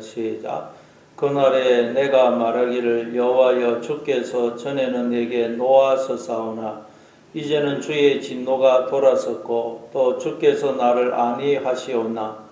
시작. 그날에 내가 말하기를 여호와여 주께서 전에는 내게 노하셨사오나 이제는 주의 진노가 돌아섰고 또 주께서 나를 안위하시오나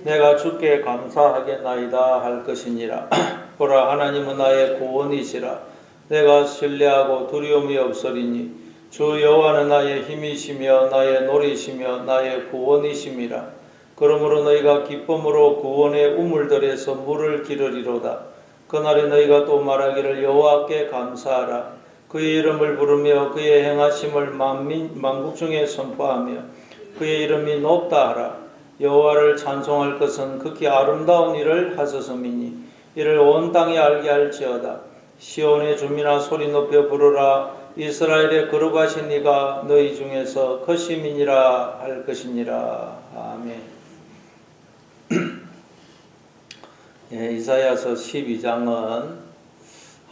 내가 주께 감사하겠나이다 할 것이니라. 보라, 하나님은 나의 구원이시라. 내가 신뢰하고 두려움이 없으리니 주 여호와는 나의 힘이시며 나의 노리시며 나의 구원이심이라. 그러므로 너희가 기쁨으로 구원의 우물들에서 물을 기르리로다. 그날에 너희가 또 말하기를 여호와께 감사하라. 그의 이름을 부르며 그의 행하심을 만국 중에 선포하며 그의 이름이 높다 하라. 여호와를 찬송할 것은 극히 아름다운 일을 하셨음이니 이를 온 땅이 알게 할지어다. 시온의 주민아 소리 높여 부르라. 이스라엘의 거룩하신 이가 너희 중에서 크심이니라 할 것이니라. 아멘. 예, 이사야서 12장은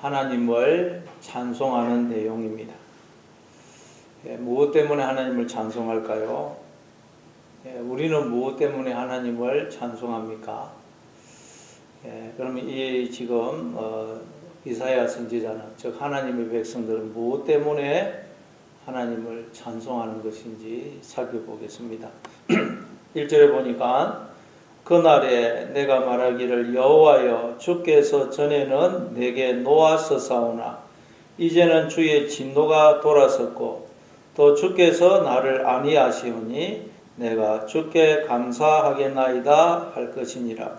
하나님을 찬송하는 내용입니다. 예, 무엇 때문에 하나님을 찬송할까요? 예, 우리는 무엇 때문에 하나님을 찬송합니까? 예, 그러면 이 지금 이사야 선지자는, 즉 하나님의 백성들은 무엇 때문에 하나님을 찬송하는 것인지 살펴보겠습니다. 1절에 보니까 그날에 내가 말하기를 여호와여 주께서 전에는 내게 노하셨사오나 이제는 주의 진노가 돌아섰고 또 주께서 나를 안위하시오니 내가 주께 감사하겠나이다 할 것이니라.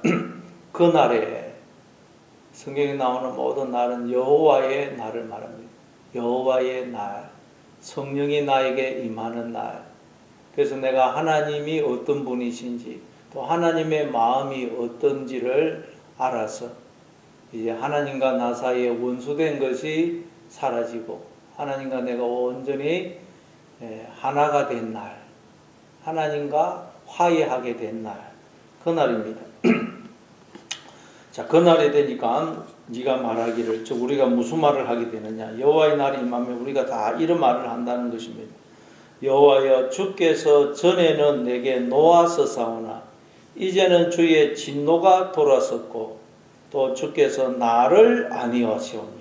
그날에 성경에 나오는 모든 날은 여호와의 날을 말합니다. 여호와의 날, 성령이 나에게 임하는 날. 그래서 내가 하나님이 어떤 분이신지 또 하나님의 마음이 어떤지를 알아서 이제 하나님과 나 사이에 원수된 것이 사라지고 하나님과 내가 온전히 하나가 된 날, 하나님과 화해하게 된 날, 그날입니다. 자, 그날이 되니까 네가 말하기를, 즉 우리가 무슨 말을 하게 되느냐, 여호와의 날이 임하면 우리가 다 이런 말을 한다는 것입니다. 여호와여 주께서 전에는 내게 노하셨사오나 이제는 주의 진노가 돌아섰고 또 주께서 나를 안위하시오니.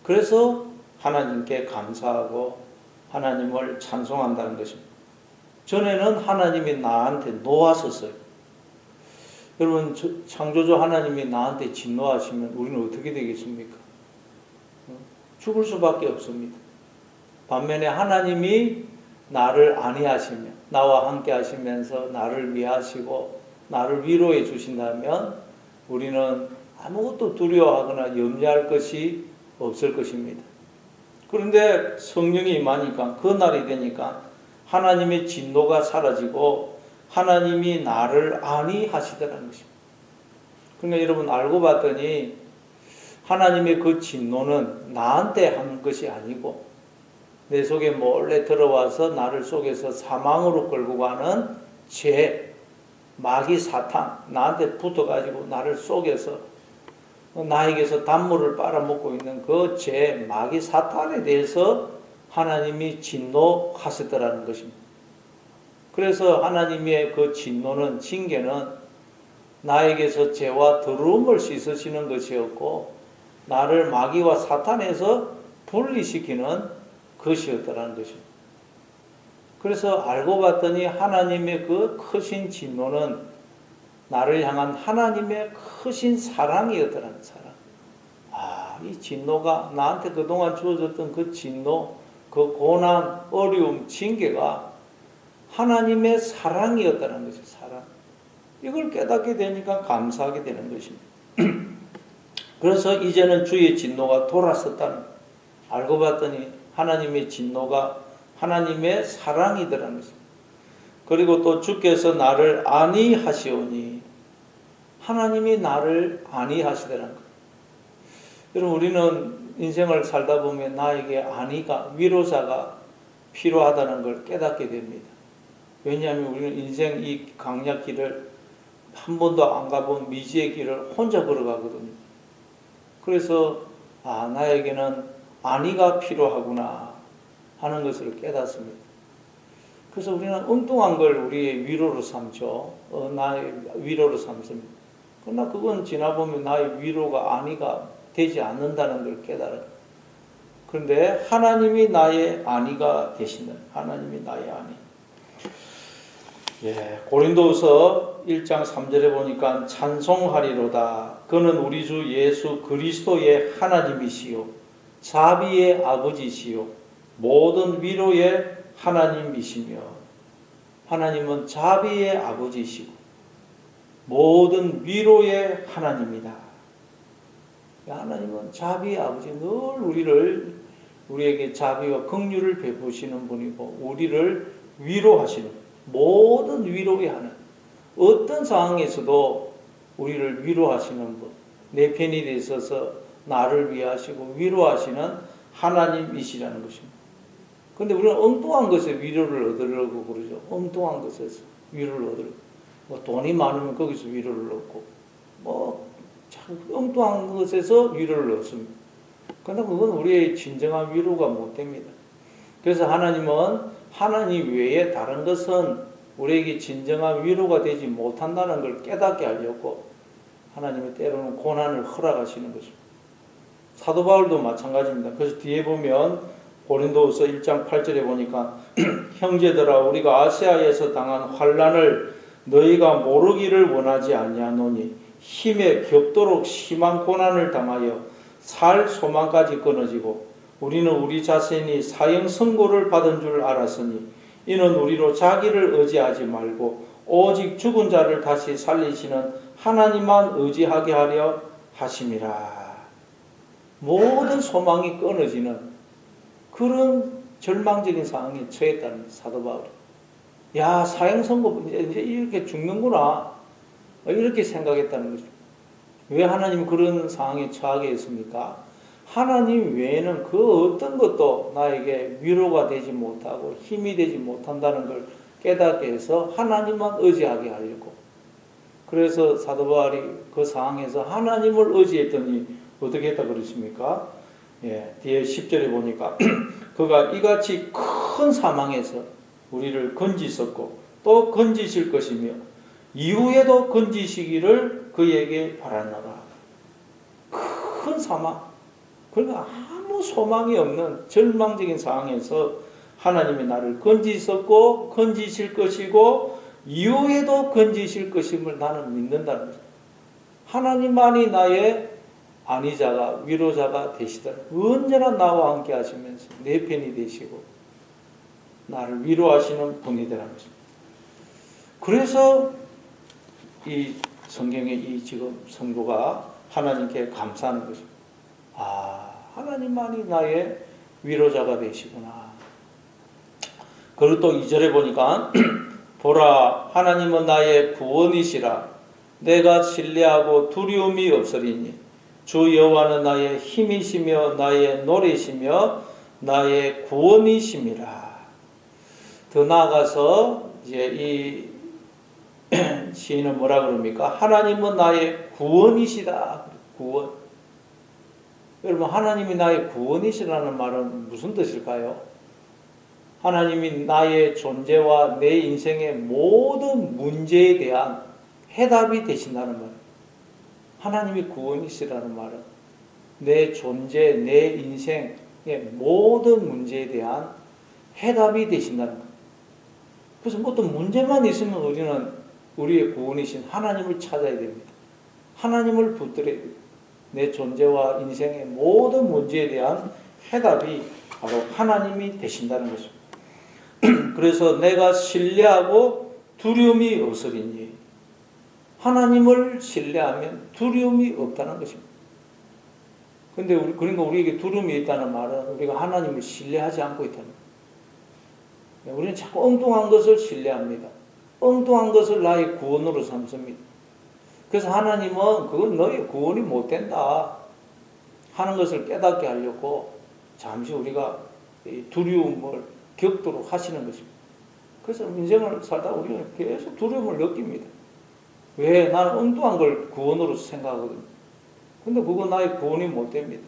그래서 하나님께 감사하고 하나님을 찬송한다는 것입니다. 전에는 하나님이 나한테 노하셨어요. 여러분, 창조주 하나님이 나한테 진노하시면 우리는 어떻게 되겠습니까? 죽을 수밖에 없습니다. 반면에 하나님이 나를 안위하시며 나와 함께 하시면서 나를 위하시고 나를 위로해 주신다면 우리는 아무것도 두려워하거나 염려할 것이 없을 것입니다. 그런데 성령이 임하니까, 그 날이 되니까 하나님의 진노가 사라지고 하나님이 나를 안위하시더라는 것입니다. 그러니까 여러분, 알고 봤더니 하나님의 그 진노는 나한테 한 것이 아니고 내 속에 몰래 들어와서 나를 속에서 사망으로 끌고 가는 죄, 마귀 사탄, 나한테 붙어가지고 나를 속에서 나에게서 단물을 빨아먹고 있는 그 죄, 마귀 사탄에 대해서 하나님이 진노하셨더라는 것입니다. 그래서 하나님의 그 진노는, 징계는 나에게서 죄와 더러움을 씻으시는 것이었고 나를 마귀와 사탄에서 분리시키는 것이었다는 것입니다. 그래서 알고 봤더니 하나님의 그 크신 진노는 나를 향한 하나님의 크신 사랑이었다는 사랑. 아, 이 진노가 나한테 그동안 주어졌던 그 진노, 그 고난, 어려움, 징계가 하나님의 사랑이었다는 것이죠. 사랑. 이걸 깨닫게 되니까 감사하게 되는 것입니다. 그래서 이제는 주의 진노가 돌아섰다는, 알고 봤더니 하나님의 진노가 하나님의 사랑이더라는 것입니다. 그리고 또 주께서 나를 안위하시오니, 하나님이 나를 안위하시더라는 거예요. 여러분, 우리는 인생을 살다 보면 나에게 안위가, 위로자가 필요하다는 걸 깨닫게 됩니다. 왜냐하면 우리는 인생 이 강약길을 한 번도 안 가본 미지의 길을 혼자 걸어가거든요. 그래서 나에게는 안위가 필요하구나 하는 것을 깨닫습니다. 그래서 우리는 엉뚱한 걸 우리의 위로로 삼죠. 나의 위로로 삼습니다. 그러나 그건 지나보면 나의 위로가 안위가 되지 않는다는 걸 깨달아요. 그런데 하나님이 나의 안위가 되시는, 하나님이 나의 안위. 고린도후서 1장 3절에 보니까 찬송하리로다. 그는 우리 주 예수 그리스도의 하나님이시요 자비의 아버지시요 모든 위로의 하나님이시며, 하나님은 자비의 아버지시고 모든 위로의 하나님이다. 하나님은 자비의 아버지, 늘 우리에게 자비와 긍휼을 베푸시는 분이고 우리를 위로하시는, 모든 위로의 하나님, 어떤 상황에서도 우리를 위로하시는 분, 내 편이 돼 있어서 나를 위하시고 위로하시는 하나님이시라는 것입니다. 그런데 우리는 엉뚱한 것에 위로를 얻으려고 그러죠. 엉뚱한 것에서 위로를 얻으려고. 돈이 많으면 거기서 위로를 얻고, 엉뚱한 것에서 위로를 얻습니다. 그런데 그건 우리의 진정한 위로가 못 됩니다. 그래서 하나님은 하나님 외에 다른 것은 우리에게 진정한 위로가 되지 못한다는 걸 깨닫게 하려고 하나님이 때로는 고난을 허락하시는 것입니다. 사도 바울도 마찬가지입니다. 그래서 뒤에 보면 고린도후서 1장 8절에 보니까 형제들아 우리가 아시아에서 당한 환난을 너희가 모르기를 원하지 아니하노니 힘에 겹도록 심한 고난을 당하여 살 소망까지 끊어지고 우리는 우리 자신이 사형 선고를 받은 줄 알았으니 이는 우리로 자기를 의지하지 말고 오직 죽은 자를 다시 살리시는 하나님만 의지하게 하려 하심이라. 모든 소망이 끊어지는 그런 절망적인 상황에 처했다는 사도 바울이. 야, 사형 선고 이제 이렇게 죽는구나, 이렇게 생각했다는 거죠. 왜 하나님이 그런 상황에 처하게 했습니까? 하나님 외에는 그 어떤 것도 나에게 위로가 되지 못하고 힘이 되지 못한다는 걸 깨닫게 해서 하나님만 의지하게 하려고. 그래서 사도 바울이 그 상황에서 하나님을 의지했더니 어떻게 했다 그러십니까? 뒤에 10절에 보니까 그가 이같이 큰 사망에서 우리를 건지셨고 또 건지실 것이며 이후에도 건지시기를 그에게 바라노라. 큰 사망, 그러니까 아무 소망이 없는 절망적인 상황에서 하나님이 나를 건지셨고 건지실 것이고 이후에도 건지실 것임을 나는 믿는다는 거죠. 하나님만이 나의 안위자가 위로자가 되시더라. 언제나 나와 함께 하시면서 내 편이 되시고 나를 위로하시는 분이더라는 것입니다. 그래서 이 성경의 이 지금 성도가 하나님께 감사하는 것입니다. 하나님만이 나의 위로자가 되시구나. 그리고 또 2절에 보니까 보라 하나님은 나의 구원이시라. 내가 신뢰하고 두려움이 없으리니 주 여호와는 나의 힘이시며 나의 노래시며 나의 구원이심이라. 더 나아가서 이제 이 시인은 뭐라 그럽니까? 하나님은 나의 구원이시다. 구원. 여러분, 하나님이 나의 구원이시라는 말은 무슨 뜻일까요? 하나님이 나의 존재와 내 인생의 모든 문제에 대한 해답이 되신다는 말. 하나님이 구원이시라는 말은 내 존재, 내 인생의 모든 문제에 대한 해답이 되신다는 것. 그래서 어떤 문제만 있으면 우리는 우리의 구원이신 하나님을 찾아야 됩니다. 하나님을 붙들어야 됩니다. 내 존재와 인생의 모든 문제에 대한 해답이 바로 하나님이 되신다는 것입니다. 그래서 내가 신뢰하고 두려움이 없으리니, 하나님을 신뢰하면 두려움이 없다는 것입니다. 근데 그러니까 우리에게 두려움이 있다는 말은 우리가 하나님을 신뢰하지 않고 있다는 거예요. 우리는 자꾸 엉뚱한 것을 신뢰합니다. 엉뚱한 것을 나의 구원으로 삼습니다. 그래서 하나님은 그건 너의 구원이 못 된다 하는 것을 깨닫게 하려고 잠시 우리가 두려움을 겪도록 하시는 것입니다. 그래서 인생을 살다 우리는 계속 두려움을 느낍니다. 왜? 나는 엉뚱한 걸 구원으로 생각하거든요. 근데 그건 나의 구원이 못 됩니다.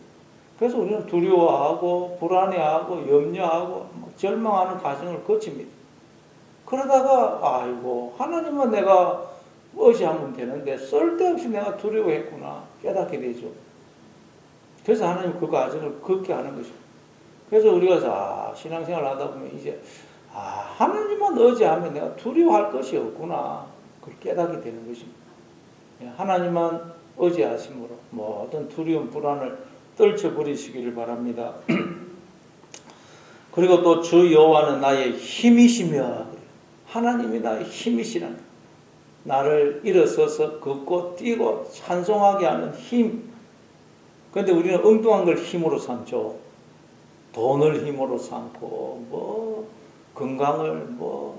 그래서 우리는 두려워하고 불안해하고 염려하고 절망하는 과정을 거칩니다. 그러다가 아이고 하나님은 내가 의지하면 되는데 쓸데없이 내가 두려워했구나 깨닫게 되죠. 그래서 하나님 그 과정을 걷게 하는 것이죠. 그래서 우리가 신앙생활 하다 보면 이제 하나님만 의지하면 내가 두려워할 것이 없구나 그걸 깨닫게 되는 것입니다. 하나님만 의지하심으로 모든 두려움 불안을 떨쳐버리시기를 바랍니다. 그리고 또 주 여호와는 나의 힘이시며 하나님이 나의 힘이시라는 나를 일어서서 걷고 뛰고 찬송하게 하는 힘. 그런데 우리는 엉뚱한 걸 힘으로 삼죠. 돈을 힘으로 삼고 건강을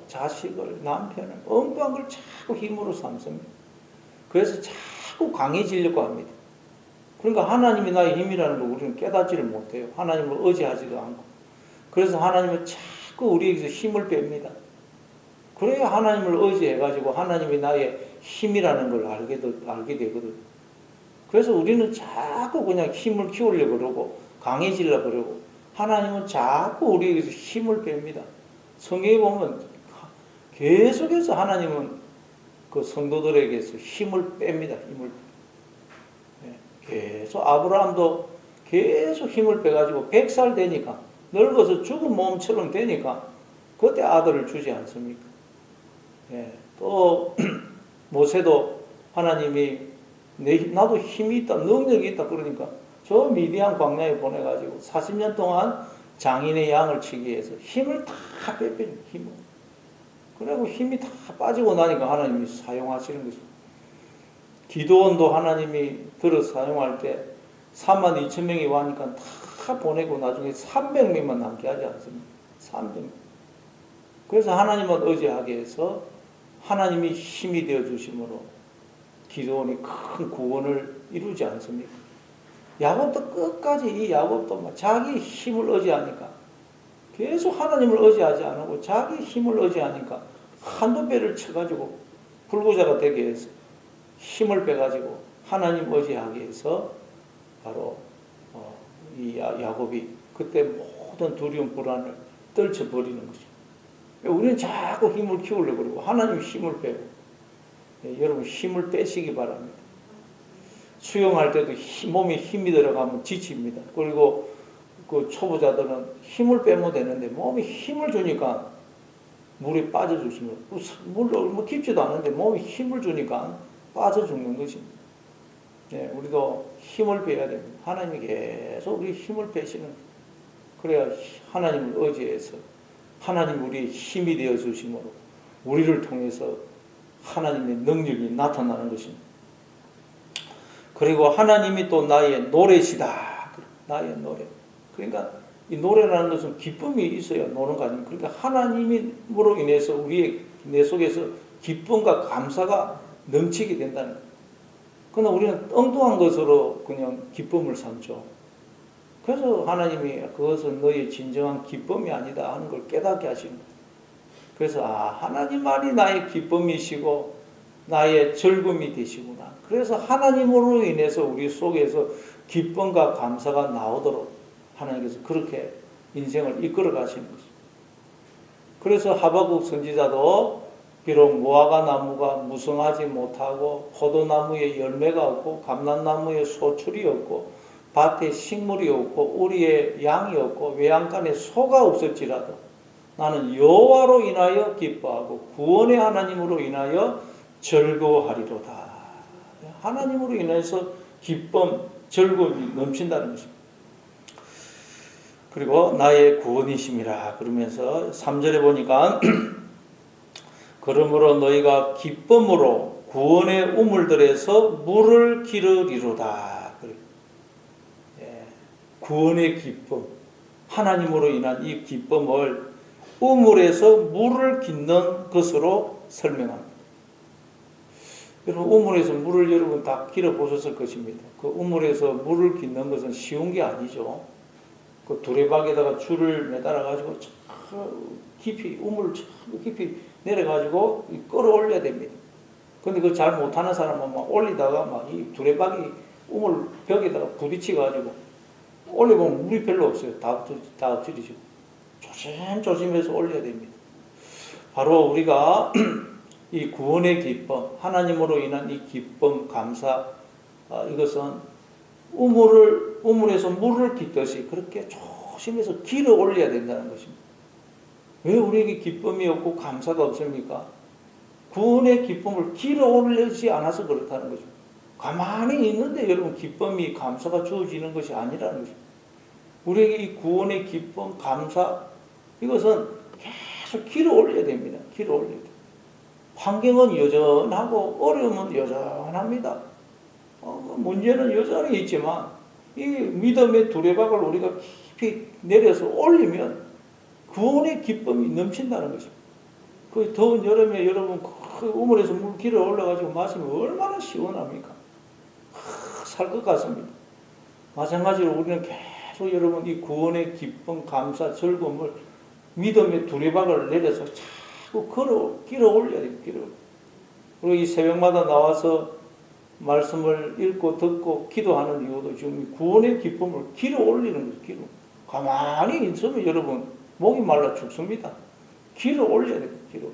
자식을 남편을 엉뚱한 걸 자꾸 힘으로 삼습니다. 그래서 자꾸 강해지려고 합니다. 그러니까 하나님이 나의 힘이라는 걸 우리는 깨닫지를 못해요. 하나님을 의지하지도 않고. 그래서 하나님은 자꾸 우리에게서 힘을 뺍니다. 그래야 하나님을 의지해가지고 하나님이 나의 힘이라는 걸 알게 되거든요. 그래서 우리는 자꾸 그냥 힘을 키우려고 그러고 강해지려고 그러고 하나님은 자꾸 우리에게서 힘을 뺍니다. 성경에 보면 계속해서 하나님은 그 성도들에게서 힘을 뺍니다. 계속 아브라함도 계속 힘을 빼가지고 100살 되니까 늙어서 죽은 몸처럼 되니까 그때 아들을 주지 않습니까? 또 모세도 하나님이 나도 힘이 있다 능력이 있다 그러니까 저 미디안 광야에 보내가지고 40년 동안 장인의 양을 치기 위해서 힘을 다 빼빼는 힘을. 그리고 힘이 다 빠지고 나니까 하나님이 사용하시는 것입니다. 기도원도 하나님이 들어 사용할 때 32,000명이 와니까 다 보내고 나중에 300명만 남게 하지 않습니까? 300명. 그래서 하나님을 의지하게 해서 하나님이 힘이 되어 주심으로 기도원이 큰 구원을 이루지 않습니까? 야곱도 끝까지 이 야곱도 자기 힘을 의지하니까 계속 하나님을 의지하지 않고 자기 힘을 의지하니까 한두 배를 쳐가지고 불구자가 되게 해서 힘을 빼가지고 하나님 의지하게 해서 바로 이 야곱이 그때 모든 두려움 불안을 떨쳐버리는 거죠. 우리는 자꾸 힘을 키우려고 그러고 하나님 힘을 빼고 여러분 힘을 빼시기 바랍니다. 수영할 때도 몸에 힘이 들어가면 지칩니다. 그리고 그 초보자들은 힘을 빼면 되는데 몸에 힘을 주니까 물에 빠져 주시면 물로 깊지도 않은데 몸에 힘을 주니까 빠져 죽는 것입니다. 우리도 힘을 빼야 됩니다. 하나님이 계속 우리 힘을 빼시는 그래야 하나님을 의지해서 하나님 우리의 힘이 되어 주심으로 우리를 통해서 하나님의 능력이 나타나는 것입니다. 그리고 하나님이 또 나의 노래시다. 나의 노래. 그러니까 이 노래라는 것은 기쁨이 있어야 노는 거 아닙니까? 그러니까 하나님으로 인해서 우리의 내 속에서 기쁨과 감사가 넘치게 된다는 거예요. 그러나 우리는 엉뚱한 것으로 그냥 기쁨을 삼죠. 그래서 하나님이 그것은 너의 진정한 기쁨이 아니다 하는 걸 깨닫게 하시는 거예요. 그래서 하나님만이 나의 기쁨이시고 나의 즐거움이 되시구나. 그래서 하나님으로 인해서 우리 속에서 기쁨과 감사가 나오도록 하나님께서 그렇게 인생을 이끌어 가시는 것입니다. 그래서 하박국 선지자도 비록 무화과 나무가 무성하지 못하고 포도나무에 열매가 없고 감람나무에 소출이 없고 밭에 식물이 없고 우리의 양이 없고 외양간에 소가 없을지라도 나는 여호와로 인하여 기뻐하고 구원의 하나님으로 인하여 즐거워하리로다. 하나님으로 인해서 기쁨, 즐거움이 넘친다는 것입니다. 그리고 나의 구원이심이라 그러면서 3절에 보니까 그러므로 너희가 기쁨으로 구원의 우물들에서 물을 기르리로다. 구원의 기쁨, 하나님으로 인한 이 기쁨을 우물에서 물을 깃는 것으로 설명합니다. 여러분 우물에서 물을 여러분 다 길어 보셨을 것입니다. 그 우물에서 물을 깃는 것은 쉬운 게 아니죠. 그 두레박에다가 줄을 매달아 가지고 깊이 우물을 깊이 내려 가지고 끌어올려야 됩니다. 근데 그 잘 못하는 사람은 막 올리다가 막 이 두레박이 우물 벽에다가 부딪혀 가지고 올려보면 물이 별로 없어요. 다 엎드리죠. 조심조심해서 올려야 됩니다. 바로 우리가 이 구원의 기쁨, 하나님으로 인한 이 기쁨, 감사, 이것은 우물에서 물을 깃듯이 그렇게 조심해서 길어 올려야 된다는 것입니다. 왜 우리에게 기쁨이 없고 감사가 없습니까? 구원의 기쁨을 길어 올리지 않아서 그렇다는 거죠. 가만히 있는데 여러분 기쁨이 감사가 주어지는 것이 아니라는 거죠. 우리에게 이 구원의 기쁨, 감사, 이것은 계속 길어 올려야 됩니다. 길어 올려야 됩니다. 환경은 여전하고 어려움은 여전합니다. 문제는 여전히 있지만 이 믿음의 두레박을 우리가 깊이 내려서 올리면 구원의 기쁨이 넘친다는 것입니다. 그 더운 여름에 여러분 그 우물에서 물 길어 올라가지고 마시면 얼마나 시원합니까? 살 것 같습니다. 마찬가지로 우리는 계속 여러분 이 구원의 기쁨, 감사, 즐거움을 믿음의 두레박을 내려서 자꾸 길어 올려야 돼요. 그리고 이 새벽마다 나와서 말씀을 읽고 듣고 기도하는 이유도 지금 구원의 기쁨을 길어 올리는 거죠. 길어. 가만히 있으면 여러분 목이 말라 죽습니다. 길어 올려야 돼요. 길어.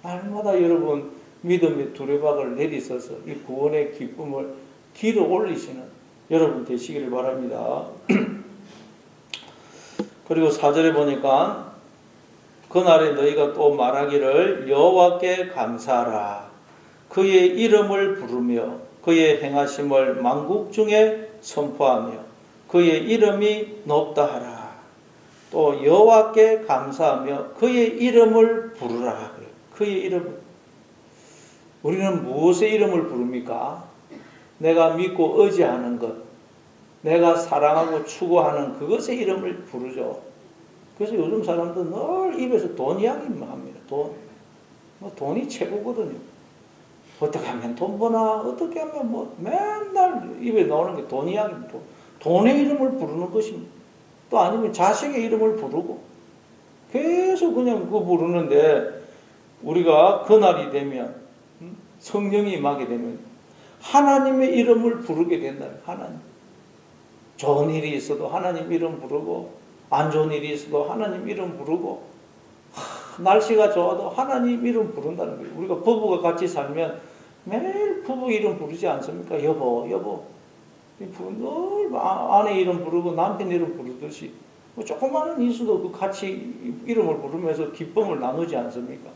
날마다 여러분 믿음의 두레박을 내리셔서 이 구원의 기쁨을 길어 올리시는 여러분 되시기를 바랍니다. 그리고 4절에 보니까 그날에 너희가 또 말하기를 여호와께 감사하라. 그의 이름을 부르며 그의 행하심을 만국 중에 선포하며 그의 이름이 높다 하라. 또 여호와께 감사하며 그의 이름을 부르라. 그의 이름을. 우리는 무엇의 이름을 부릅니까? 내가 믿고 의지하는 것, 내가 사랑하고 추구하는 그것의 이름을 부르죠. 그래서 요즘 사람들 늘 입에서 돈 이야기만 합니다. 돈이 최고거든요. 어떻게 하면 돈 버나, 어떻게 하면 맨날 입에 나오는 게 돈 이야기입니다. 돈의 이름을 부르는 것입니다. 또 아니면 자식의 이름을 부르고 계속 그냥 그거 부르는데 우리가 그날이 되면 성령이 임하게 되면 하나님의 이름을 부르게 된다. 하나님. 좋은 일이 있어도 하나님 이름 부르고 안 좋은 일이 있어도 하나님 이름 부르고 날씨가 좋아도 하나님 이름 부른다는 거예요. 우리가 부부가 같이 살면 매일 부부 이름 부르지 않습니까? 여보. 늘 아내 이름 부르고 남편 이름 부르듯이 조그마한 일수도 그 같이 이름을 부르면서 기쁨을 나누지 않습니까?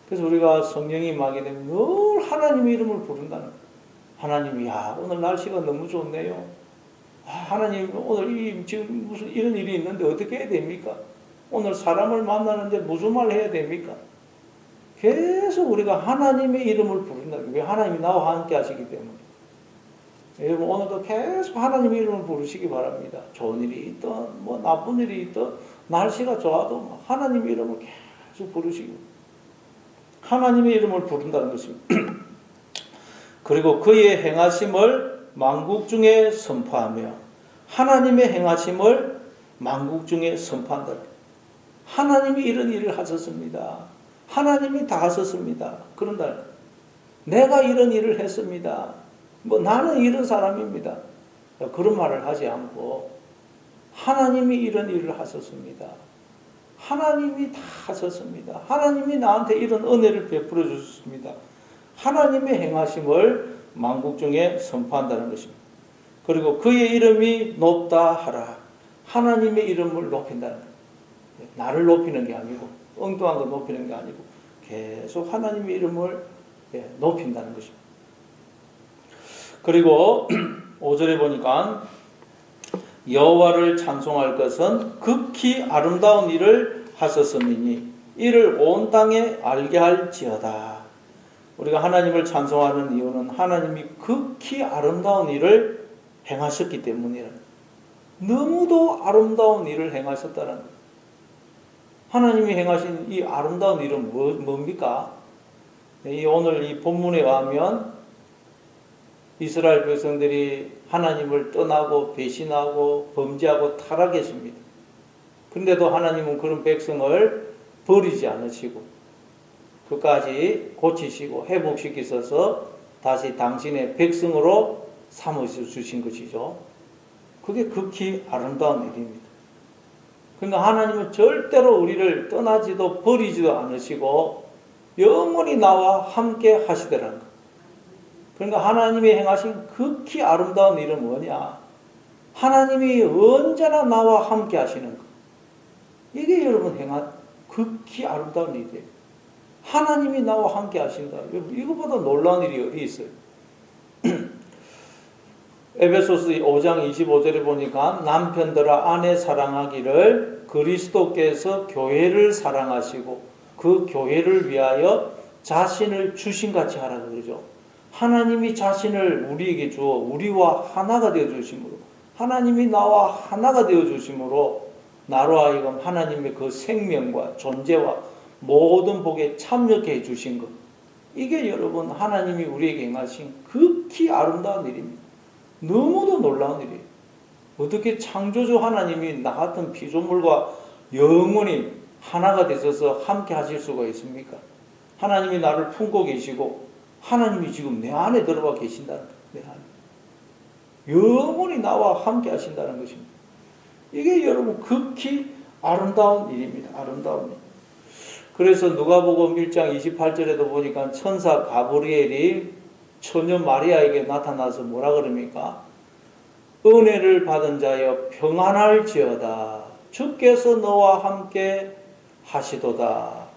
그래서 우리가 성령이 임하게 되면 늘 하나님 이름을 부른다는 거예요. 하나님, 야, 오늘 날씨가 너무 좋네요. 하나님, 오늘 지금 무슨 이런 일이 있는데 어떻게 해야 됩니까? 오늘 사람을 만나는데 무슨 말 해야 됩니까? 계속 우리가 하나님의 이름을 부른다. 왜? 하나님이 나와 함께 하시기 때문에. 여러분, 오늘도 계속 하나님의 이름을 부르시기 바랍니다. 좋은 일이 있든, 나쁜 일이 있든, 날씨가 좋아도 하나님의 이름을 계속 부르시고, 하나님의 이름을 부른다는 것입니다. 그리고 그의 행하심을 만국 중에 선포하며, 하나님의 행하심을 만국 중에 선포한다. 하나님이 이런 일을 하셨습니다. 하나님이 다 하셨습니다. 그런다. 내가 이런 일을 했습니다. 나는 이런 사람입니다. 그런 말을 하지 않고 하나님이 이런 일을 하셨습니다. 하나님이 다 하셨습니다. 하나님이 나한테 이런 은혜를 베풀어 주셨습니다. 하나님의 행하심을 만국 중에 선포한다는 것입니다. 그리고 그의 이름이 높다 하라. 하나님의 이름을 높인다는 거예요. 나를 높이는 게 아니고 엉뚱한 거 높이는 게 아니고 계속 하나님의 이름을 높인다는 것입니다. 그리고 5절에 보니까 여호와를 찬송할 것은 극히 아름다운 일을 하셨음이니 이를 온 땅에 알게 할지어다. 우리가 하나님을 찬송하는 이유는 하나님이 극히 아름다운 일을 행하셨기 때문이라. 너무도 아름다운 일을 행하셨다는 거예요. 하나님이 행하신 이 아름다운 일은 뭡니까? 오늘 이 본문에 가면 이스라엘 백성들이 하나님을 떠나고 배신하고 범죄하고 타락했습니다. 그런데도 하나님은 그런 백성을 버리지 않으시고 끝까지 고치시고 회복시키셔서 다시 당신의 백성으로 삼으주신 것이죠. 그게 극히 아름다운 일입니다. 그러니까 하나님은 절대로 우리를 떠나지도 버리지도 않으시고 영원히 나와 함께 하시더라는 거. 그러니까 하나님이 행하신 극히 아름다운 일은 뭐냐? 하나님이 언제나 나와 함께 하시는 거. 이게 여러분 행한 극히 아름다운 일이에요. 하나님이 나와 함께 하신다. 이거보다 놀라운 일이 어디 있어요? 에베소서 5장 25절에 보니까 남편들아 아내 사랑하기를 그리스도께서 교회를 사랑하시고 그 교회를 위하여 자신을 주신같이 하라고 그러죠. 하나님이 자신을 우리에게 주어 우리와 하나가 되어 주심으로, 하나님이 나와 하나가 되어 주심으로 나로 하여금 하나님의 그 생명과 존재와 모든 복에 참여케 해 주신 것. 이게 여러분 하나님이 우리에게 행하신 극히 아름다운 일입니다. 너무도 놀라운 일이에요. 어떻게 창조주 하나님이 나 같은 피조물과 영원히 하나가 되셔서 함께 하실 수가 있습니까? 하나님이 나를 품고 계시고 하나님이 지금 내 안에 들어와 계신다는 거예요. 내 안에. 영원히 나와 함께 하신다는 것입니다. 이게 여러분 극히 아름다운 일입니다. 아름다운 일. 그래서 누가복음 1장 28절에도 보니까 천사 가브리엘이 처녀 마리아에게 나타나서 뭐라 그럽니까? 은혜를 받은 자여 평안할지어다. 주께서 너와 함께 하시도다.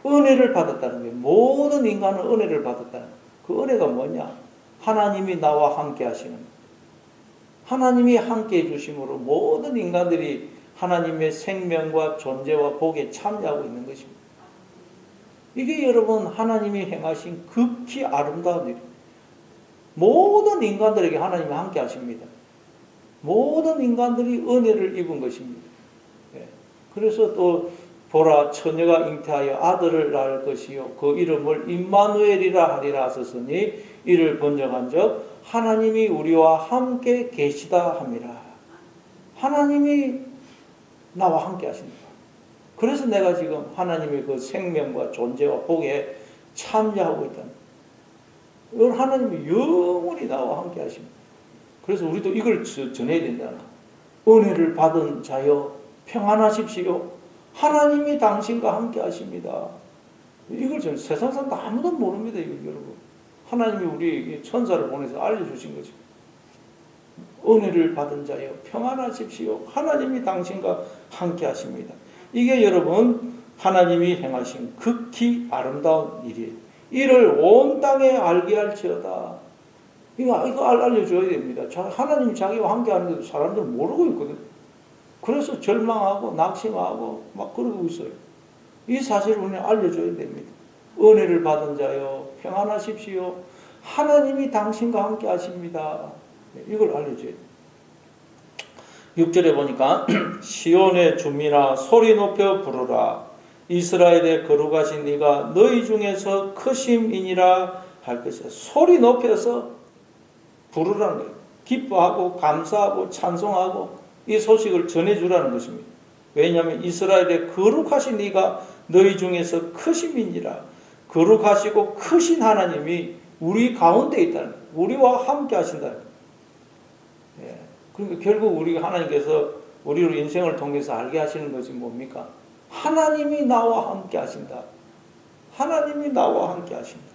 은혜를 받았다는 거예요. 모든 인간은 은혜를 받았다는 거예요. 그 은혜가 뭐냐? 하나님이 나와 함께 하시는 거예요. 하나님이 함께 해주심으로 모든 인간들이 하나님의 생명과 존재와 복에 참여하고 있는 것입니다. 이게 여러분 하나님이 행하신 극히 아름다운 일입니다. 모든 인간들에게 하나님이 함께 하십니다. 모든 인간들이 은혜를 입은 것입니다. 그래서 또 보라 처녀가 잉태하여 아들을 낳을 것이요 그 이름을 임마누엘이라 하리라 하셨으니 이를 번역한즉 하나님이 우리와 함께 계시다 함이라. 하나님이 나와 함께 하신다. 그래서 내가 지금 하나님의 그 생명과 존재와 복에 참여하고 있다는 거예요. 하나님이 영원히 나와 함께 하십니다. 그래서 우리도 이걸 전해야 된다는 거예요. 은혜를 받은 자여 평안하십시오. 하나님이 당신과 함께 하십니다. 이걸 전 세상 사람 아무도 모릅니다. 이걸 여러분. 하나님이 우리에게 천사를 보내서 알려주신 거죠. 은혜를 받은 자여 평안하십시오. 하나님이 당신과 함께 하십니다. 이게 여러분 하나님이 행하신 극히 아름다운 일이에요. 이를 온 땅에 알게 할지어다. 이거 알려줘야 됩니다. 하나님이 자기와 함께 하는데도 사람들은 모르고 있거든. 그래서 절망하고 낙심하고 막 그러고 있어요. 이 사실을 우리는 알려줘야 됩니다. 은혜를 받은 자여 평안하십시오. 하나님이 당신과 함께 하십니다. 이걸 알려줘야 돼요. 6절에 보니까 시온의 주민아 소리 높여 부르라. 이스라엘의 거룩하신 이가 너희 중에서 크심이니라 할 것이다. 소리 높여서 부르라는 거예요. 기뻐하고 감사하고 찬송하고 이 소식을 전해주라는 것입니다. 왜냐하면 이스라엘의 거룩하신 이가 너희 중에서 크심이니라. 거룩하시고 크신 하나님이 우리 가운데 있다는 거예요. 우리와 함께 하신다는 거예요. 그러니까 결국 우리가 하나님께서 우리로 인생을 통해서 알게 하시는 것이 뭡니까? 하나님이 나와 함께 하신다. 하나님이 나와 함께 하신다.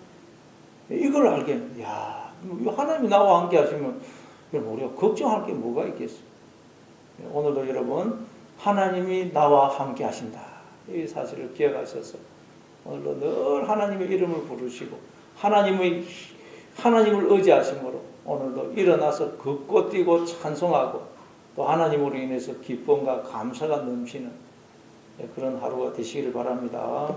이걸 알게, 야, 하나님이 나와 함께 하시면 우리가 걱정할 게 뭐가 있겠어요? 오늘도 여러분 하나님이 나와 함께 하신다. 이 사실을 기억하셔서 오늘도 늘 하나님의 이름을 부르시고 하나님을 의지하심으로 오늘도 일어나서 걷고 뛰고 찬송하고 또 하나님으로 인해서 기쁨과 감사가 넘치는 그런 하루가 되시기를 바랍니다.